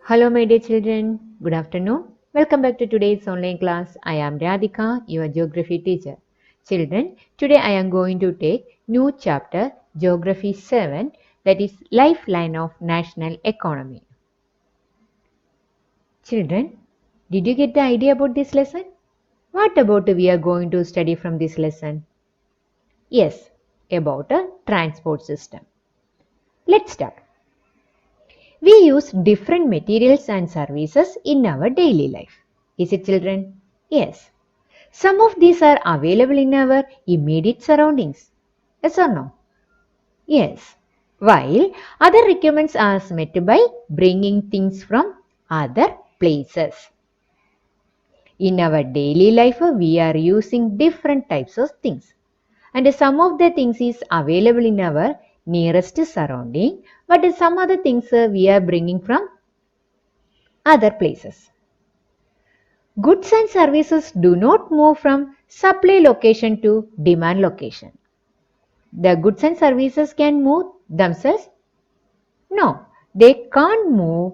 Hello, my dear children. Good afternoon. Welcome back to today's online class. I am Radhika, your geography teacher. Children, today I am going to take new chapter, Geography 7, that is Lifeline of National Economy. Children, did you get the idea about this lesson? What about we are going to study from this lesson? Yes, about a transport system. Let's start. We use different materials and services in our daily life. Is it, children? Yes. Some of these are available in our immediate surroundings. Yes or no? Yes. While other requirements are met by bringing things from other places. In our daily life, we are using different types of things. And some of the things is available in our nearest surrounding, but some other things we are bringing from other places. Goods and services do not move from supply location to demand location. The goods and services can move themselves? No, they can't move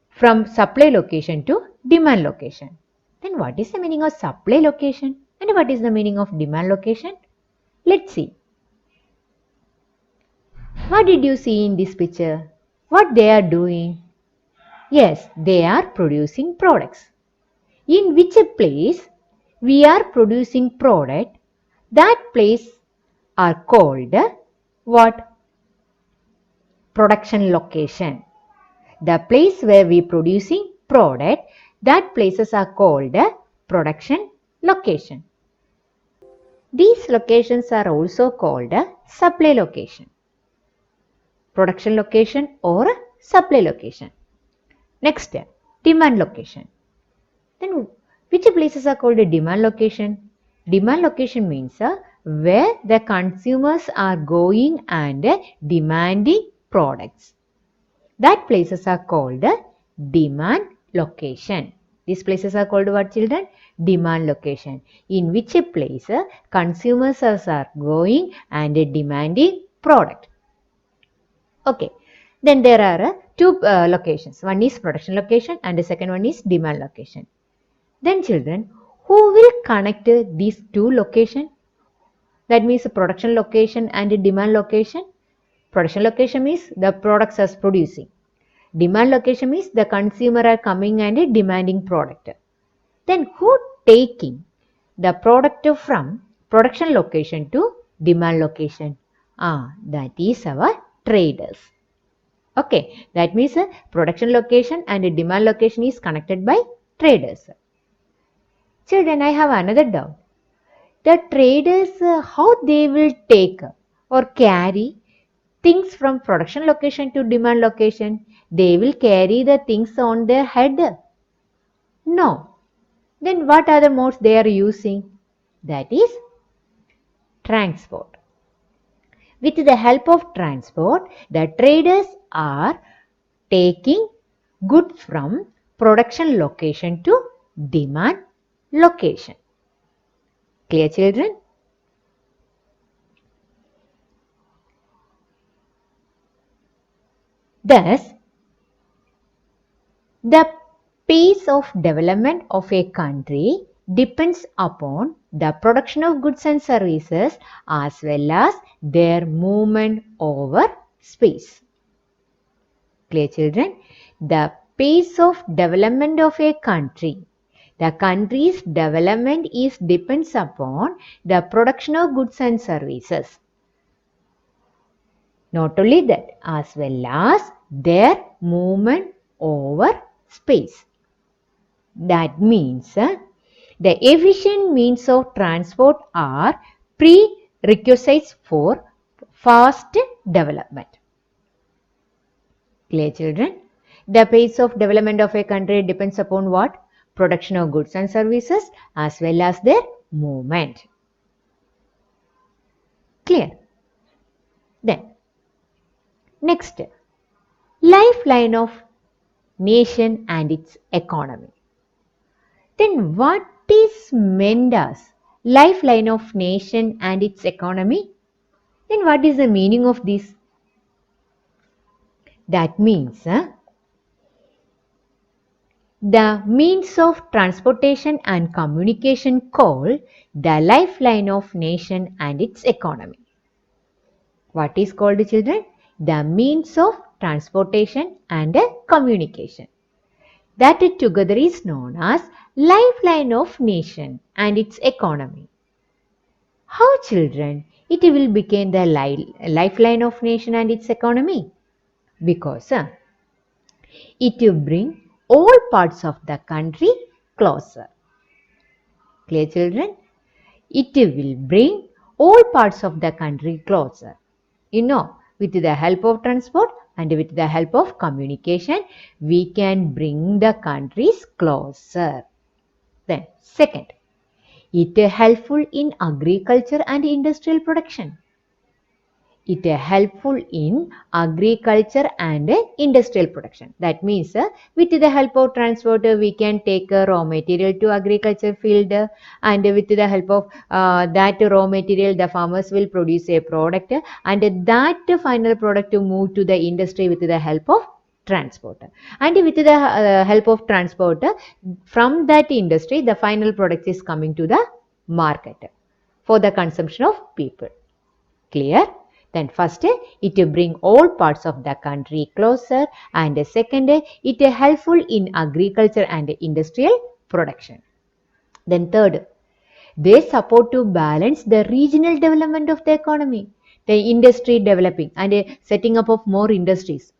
from supply location to demand location. Then what is the meaning of supply location and what is the meaning of demand location? Let's see. What did you see in this picture? What they are doing? Yes, they are producing products. In which place we are producing product, that place are called what? Production location. The place where we producing product, that places are called production location. These locations are also called supply location, production location or supply location. Next, demand location. Then which places are called a demand location? Demand location means where the consumers are going and demanding products. That places are called demand location. These places are called what, children? Demand location. In which place consumers are going and demanding product. Okay. Then there are two locations. One is production location and the second one is demand location. Then children, who will connect these two locations? That means production location and demand location. Production location means the products are producing. Demand location means the consumer are coming and demanding product. Then who taking the product from production location to demand location? That is our traders. Okay, that means production location and demand location is connected by traders. Children, I have another doubt. The traders, how they will take or carry things from production location to demand location? They will carry the things on their head? No. Then what are the modes they are using? That is transport. With the help of transport, the traders are taking goods from production location to demand location. Clear, children? Thus, the pace of development of a country depends upon the production of goods and services as well as their movement over space. Clear, children? The pace of development of a country. The country's development is depends upon the production of goods and services. Not only that, as well as their movement over space. That means the efficient means of transport are prerequisites for fast development. Clear, children? The pace of development of a country depends upon what? Production of goods and services as well as their movement. Clear? Then, next, lifeline of nation and its economy. Then what is meant as lifeline of nation and its economy? Then what is the meaning of this? That means the means of transportation and communication called the lifeline of nation and its economy. What is called, children? The means of transportation and communication. That together is known as lifeline of nation and its economy. How, children, it will become the lifeline of nation and its economy? Because it will bring all parts of the country closer. Clear, children? It will bring all parts of the country closer. With the help of transport and with the help of communication, we can bring the countries closer. Then, second, it is helpful in agriculture and industrial production. It is helpful in agriculture and industrial production. That means with the help of transport, we can take raw material to agriculture field, and with the help of that raw material, the farmers will produce a product, and that final product to move to the industry with the help of transport. And with the help of transport, from that industry, the final product is coming to the market for the consumption of people. Clear? Then first, it bring all parts of the country closer, and second, it helpful in agriculture and industrial production. Then third, they support to balance the regional development of the economy, the industry developing and setting up of more industries.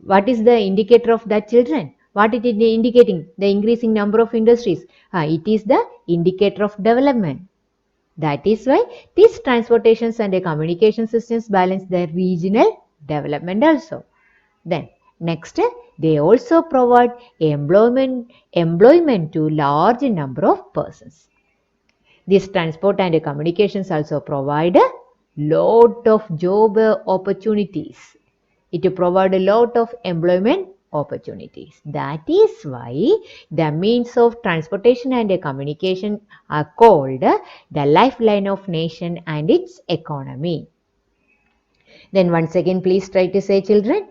What is the indicator of that, children? What it is indicating? The increasing number of industries. It is the indicator of development. That is why these transportations and communication systems balance their regional development also. Then next, they also provide employment to large number of persons. These transport and communications also provide a lot of job opportunities. It provides a lot of employment opportunities. That is why the means of transportation and communication are called the lifeline of nation and its economy. Then once again, please try to say, children.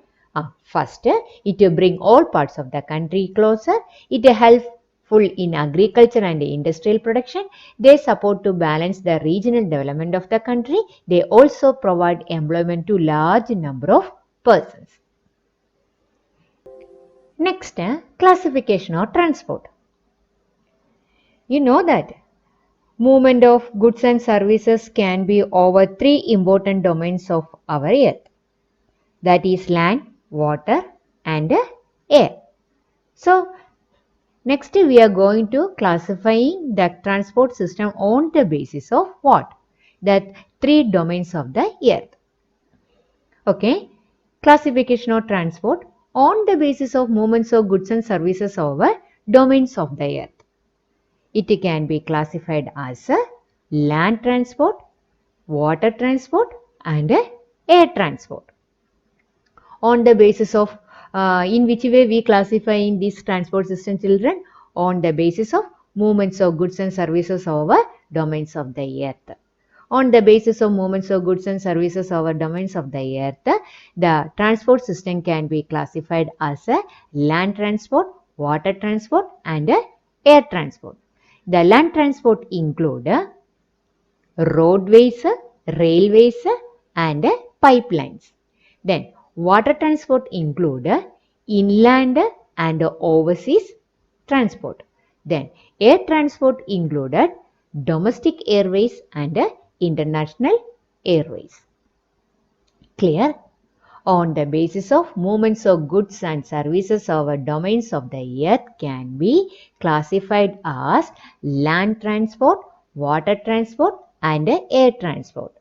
First, it will bring all parts of the country closer. It helpful in agriculture and industrial production. They support to balance the regional development of the country. They also provide employment to large number of persons. Next, classification or transport. You know that movement of goods and services can be over three important domains of our earth. That is land, water and air. So, next we are going to classifying the transport system on the basis of what? That three domains of the earth. Okay, classification of transport on the basis of movements of goods and services over domains of the earth. It can be classified as land transport, water transport and air transport. On the basis of in which way we classify in this transport system, children? On the basis of movements of goods and services over domains of the earth. On the basis of movements of goods and services over domains of the earth, the transport system can be classified as a land transport, water transport and air transport. The land transport include roadways, railways and pipelines. Then water transport include inland and overseas transport. Then air transport included domestic airways and international airways. Clear? On the basis of movements of goods and services over domains of the earth can be classified as land transport, water transport and air transport.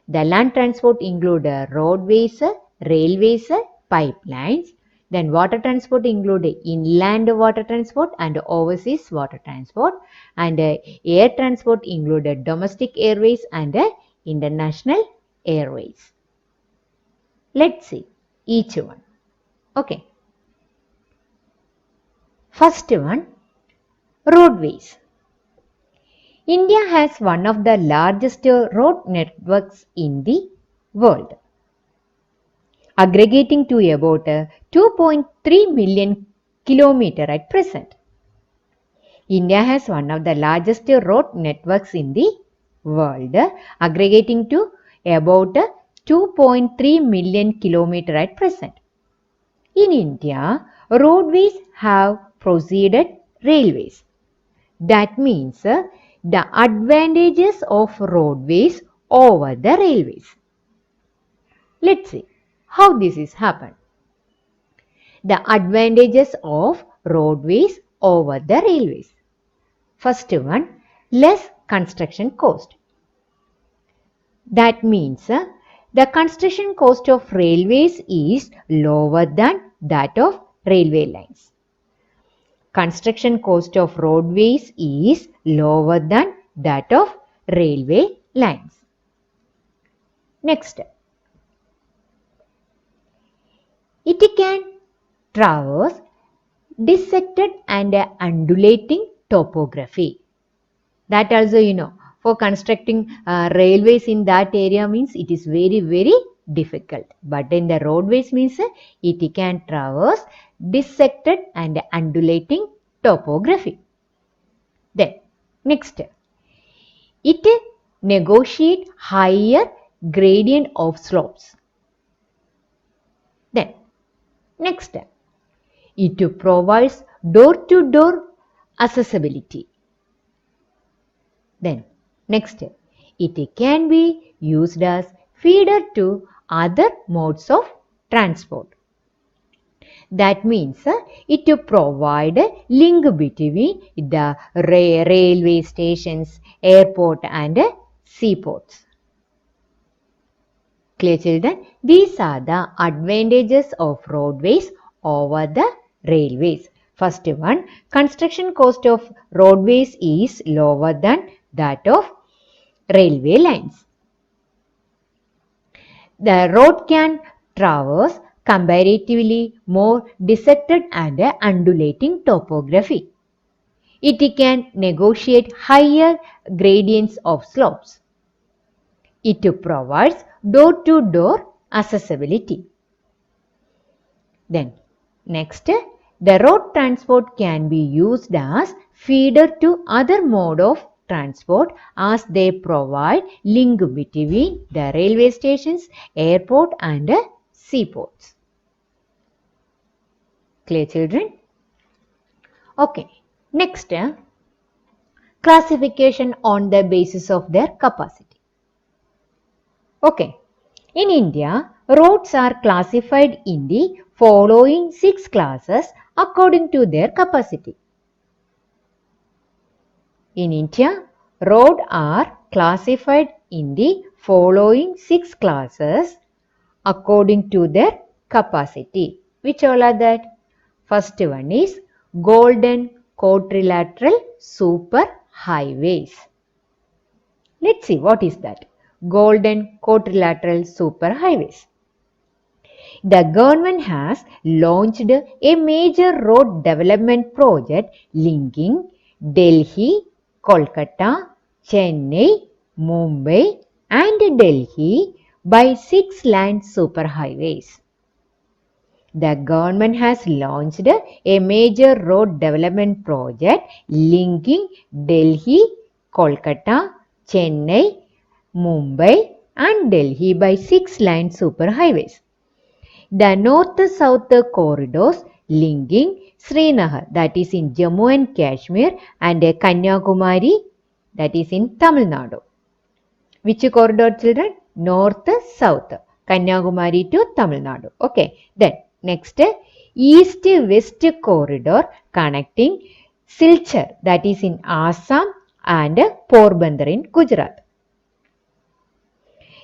The land transport include roadways, railways, pipelines. Then water transport include inland water transport and overseas water transport. And air transport include domestic airways and international airways. Let's see each one. Okay. First one, roadways. India has one of the largest road networks in the world, aggregating to about 2.3 million kilometer at present. India has one of the largest road networks in the world, aggregating to about 2.3 million kilometers at present. In India, roadways have preceded railways. That means the advantages of roadways over the railways. Let's see how this is happened. The advantages of roadways over the railways. First one, less construction cost. That means the construction cost of railways is lower than that of railway lines. Construction cost of roadways is lower than that of railway lines. Next, it can traverse dissected and undulating topography. That also for constructing railways in that area means it is very difficult. But in the roadways means it can traverse dissected and undulating topography. Then next, it negotiate higher gradient of slopes. Then next, it provides door-to-door accessibility. Then next, it can be used as feeder to other modes of transport. That means it provide a link between the railway stations, airport and seaports. Clear children? These are the advantages of roadways over the railways. First one, construction cost of roadways is lower than that of railway lines. The road can traverse comparatively more dissected and undulating topography. It can negotiate higher gradients of slopes. It provides door-to-door accessibility. Then next, the road transport can be used as feeder to other mode of transport as they provide link between the railway stations, airport and seaports. Clear children? Okay, next, classification on the basis of their capacity. Okay, in India, roads are classified in the following 6 classes according to their capacity. In India, roads are classified in the following 6 classes according to their capacity. Which all are that? First one is golden quadrilateral super highways. Let's see what is that. Golden quadrilateral super highways. The government has launched a major road development project linking Delhi, Kolkata, Chennai, Mumbai and Delhi by 6-lane superhighways. The government has launched a major road development project linking Delhi, Kolkata, Chennai, Mumbai and Delhi by 6-lane superhighways. The north-south corridors linking Srinagar, that is in Jammu and Kashmir, and Kanyakumari, that is in Tamil Nadu. Which corridor, children? North-south, Kanyakumari to Tamil Nadu. Okay, then next, east-west corridor connecting Silchar, that is in Assam, and Porbandar in Gujarat.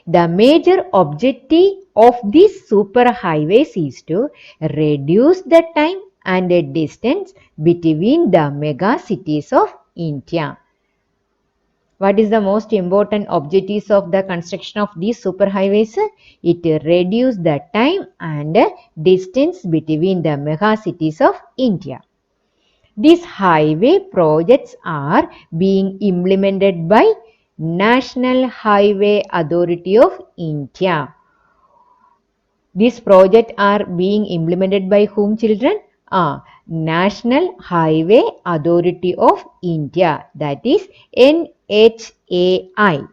The major objective of these super highways is to reduce the time and the distance between the mega cities of India. What is the most important objectives of the construction of these super highways? It reduces the time and distance between the mega cities of India. These highway projects are being implemented by National Highway Authority of India. These projects are being implemented by whom, children? National Highway Authority of India, that is NHAI.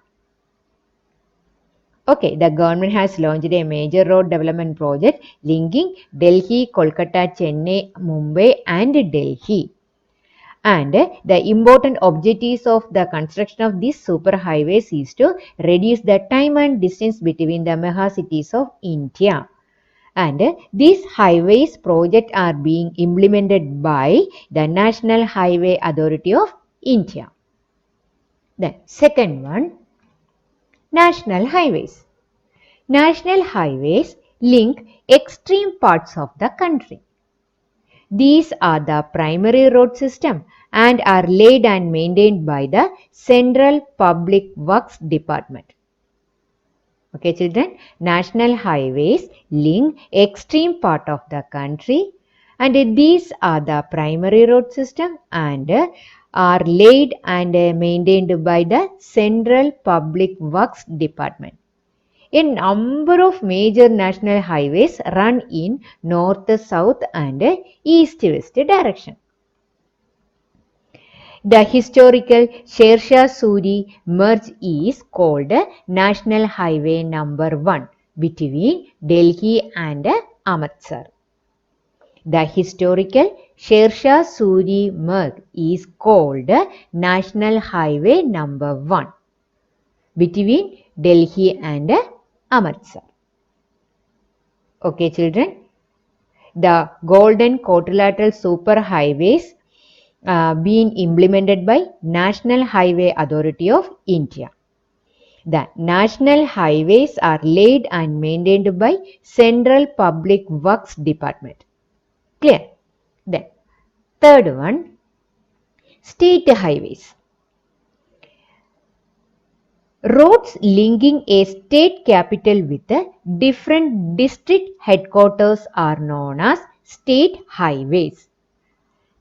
Okay, the government has launched a major road development project linking Delhi, Kolkata, Chennai, Mumbai and Delhi. And the important objectives of the construction of these superhighways is to reduce the time and distance between the mega cities of India. And these highways projects are being implemented by the National Highway Authority of India. Then second one, national highways. National highways link extreme parts of the country. These are the primary road system and are laid and maintained by the Central Public Works Department. Okay, children, national highways link extreme part of the country and these are the primary road system and are laid and maintained by the Central Public Works Department. A number of major national highways run in north, south and east-west direction. The historical Sher Shah Suri Marg is called National Highway number 1 between Delhi and Amritsar. The historical Sher Shah Suri Marg is called National Highway number 1 between Delhi and Amritsar. Okay, children. The Golden Quadrilateral Superhighways being implemented by National Highway Authority of India. The national highways are laid and maintained by Central Public Works Department. Clear? Then, third one, state highways. Roads linking a state capital with a different district headquarters are known as state highways.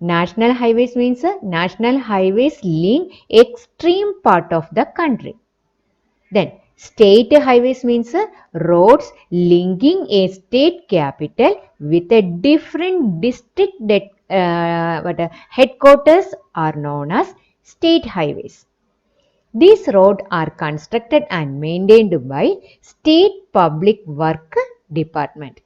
National highways means national highways link extreme part of the country. Then state highways means roads linking a state capital with a different district headquarters are known as state highways. These roads are constructed and maintained by State Public Work Department.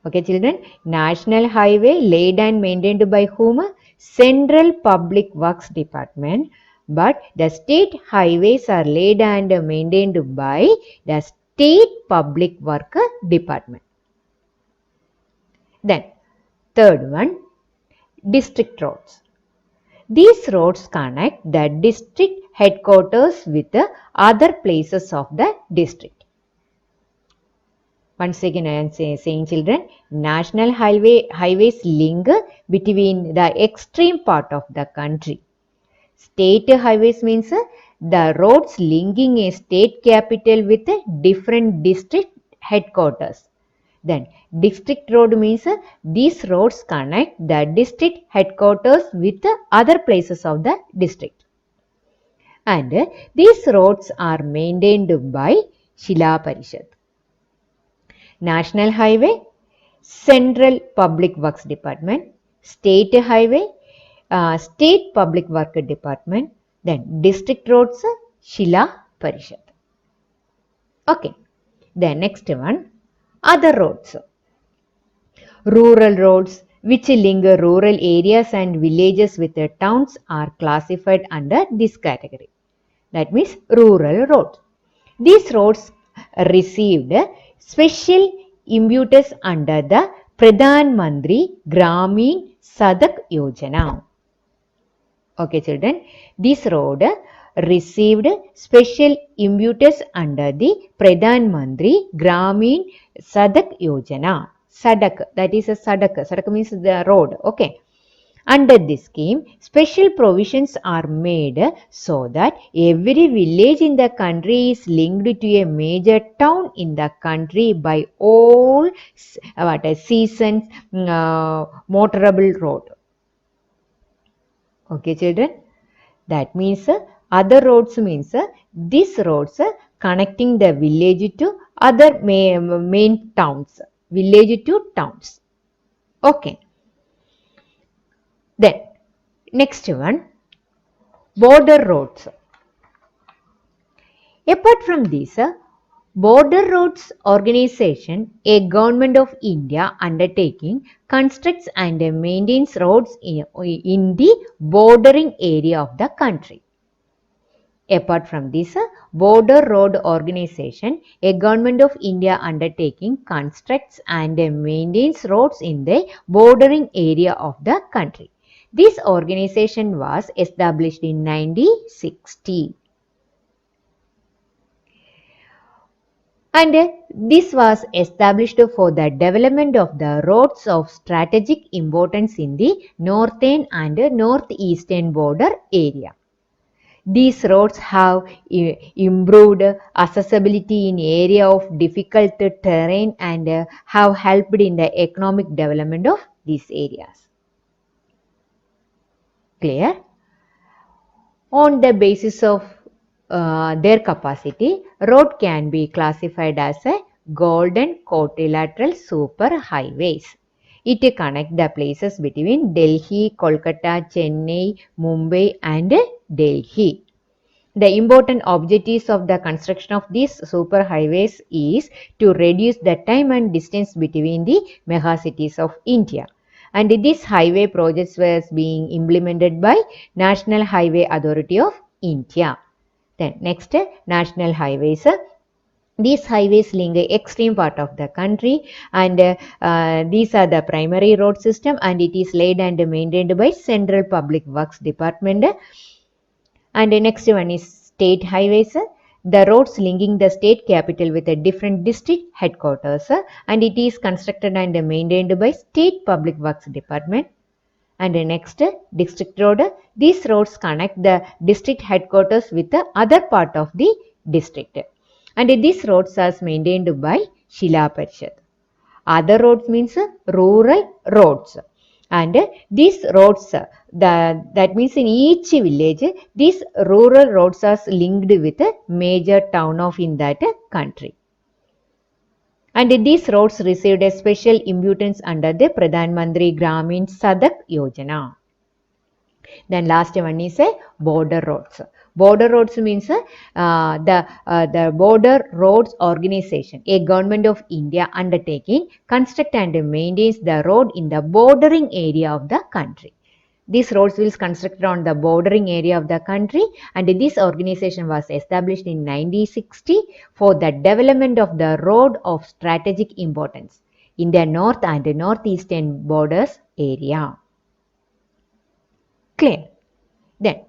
Okay, children, national highway laid and maintained by whom? Central Public Works Department. But the state highways are laid and maintained by the State Public Work Department. Then, third one, district roads. These roads connect the district headquarters with the other places of the district. Once again I am saying children, national highways link between the extreme part of the country. State highways means the roads linking a state capital with a different district headquarters. Then district road means these roads connect the district headquarters with other places of the district. And these roads are maintained by Shila Parishad. National Highway, Central Public Works Department, State Highway, State Public Work Department, then District Roads, Shila Parishad. Okay, the next one, other roads. Rural roads, which link rural areas and villages with the towns, are classified under this category. That means rural roads. These roads received special impetus under the Pradhan Mantri Gramin Sadak Yojana. Okay, children, this road received special impetus under the Pradhan Mantri Gramin Sadak Yojana. Sadak, that is a Sadak. Sadak means the road. Okay. Under this scheme, special provisions are made so that every village in the country is linked to a major town in the country by all seasons motorable road. Okay, children. That means other roads means these roads connecting the village to other main towns. Village to towns. Okay. Next one, border roads. Apart from this, Border Roads Organization, a Government of India undertaking, constructs and maintains roads in the bordering area of the country. Apart from this, Border Road Organization, a Government of India undertaking, constructs and maintains roads in the bordering area of the country. This organization was established in 1960. And this was established for the development of the roads of strategic importance in the northern and northeastern border area. These roads have improved accessibility in area of difficult terrain and have helped in the economic development of these areas. Clear? On the basis of their capacity, road can be classified as a golden quadrilateral super highways. It connects the places between Delhi, Kolkata, Chennai, Mumbai and Delhi. The important objectives of the construction of these super highways is to reduce the time and distance between the megacities of India. And these highway projects were being implemented by National Highway Authority of India. Then next, national highways. These highways link the extreme part of the country, and these are the primary road system, and it is laid and maintained by Central Public Works Department. And the next one is state highways, the roads linking the state capital with a different district headquarters, and it is constructed and maintained by State Public Works Department. And the next, district road, these roads connect the district headquarters with the other part of the district, and these roads are maintained by Shila Parishad. Other roads means rural roads, and these roads, that means in each village, these rural roads are linked with a major town of in that country. And these roads received a special importance under the Pradhan Mantri Gramin Sadak Yojana. Then last one is a border roads. Border roads means the Border Roads Organization, a Government of India undertaking, construct and maintains the road in the bordering area of the country. These roads will constructed on the bordering area of the country, and this organization was established in 1960 for the development of the road of strategic importance in the north and northeastern borders area. Clear? Then,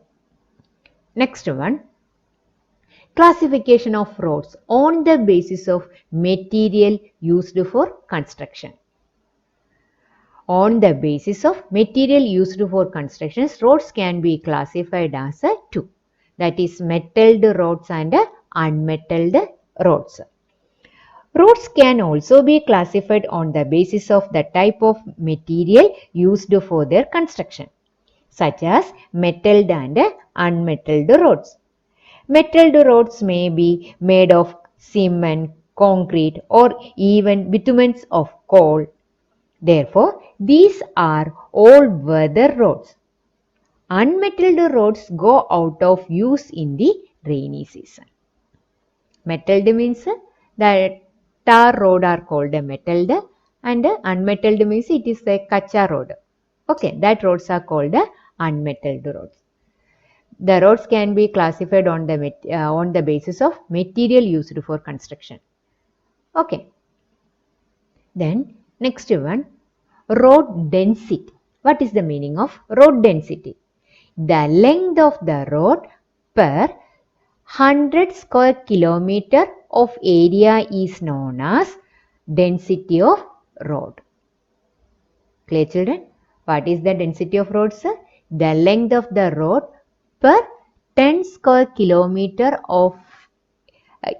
next one, classification of roads on the basis of material used for construction. On the basis of material used for construction, roads can be classified as two, that is metalled roads and unmetalled roads. Roads can also be classified on the basis of the type of material used for their construction, such as metalled and unmetalled roads. Metalled roads may be made of cement, concrete, or even bitumens of coal. Therefore, these are all-weather roads. Unmetalled roads go out of use in the rainy season. Metalled means the tar road are called metalled, and unmetalled means it is a kacha road. Okay, that roads are called unmetalled roads. The roads can be classified on the basis of material used for construction. Okay. Then next one, road density. What is the meaning of road density? The length of the road per 100 square kilometer of area is known as density of road. Clear, children? What is the density of roads? The length of the road per 10 square kilometer of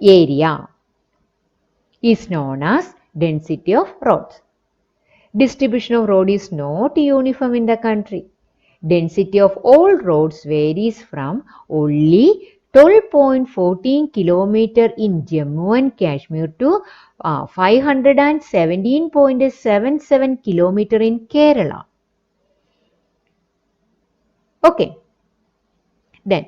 area is known as density of roads. Distribution of road is not uniform in the country. Density of all roads varies from only 12.14 km in Jammu and Kashmir to 517.77 km in Kerala. Okay, then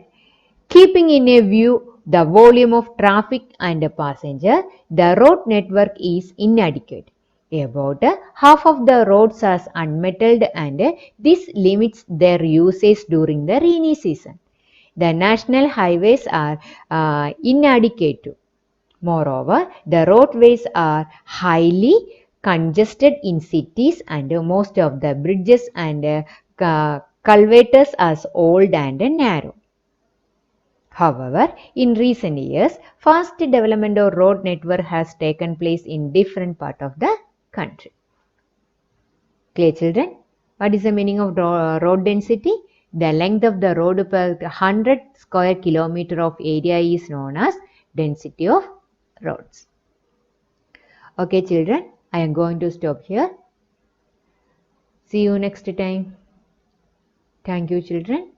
keeping in a view the volume of traffic and passenger, the road network is inadequate. About half of the roads are unmetalled and this limits their usage during the rainy season. The national highways are inadequate too. Moreover, the roadways are highly congested in cities and most of the bridges and culverts are old and narrow. However, in recent years, fast development of road network has taken place in different parts of the country. Clear, children? What is the meaning of road density? The length of the road per 100 square kilometer of area is known as density of roads. Okay, children, I am going to stop here. See you next time. Thank you, children.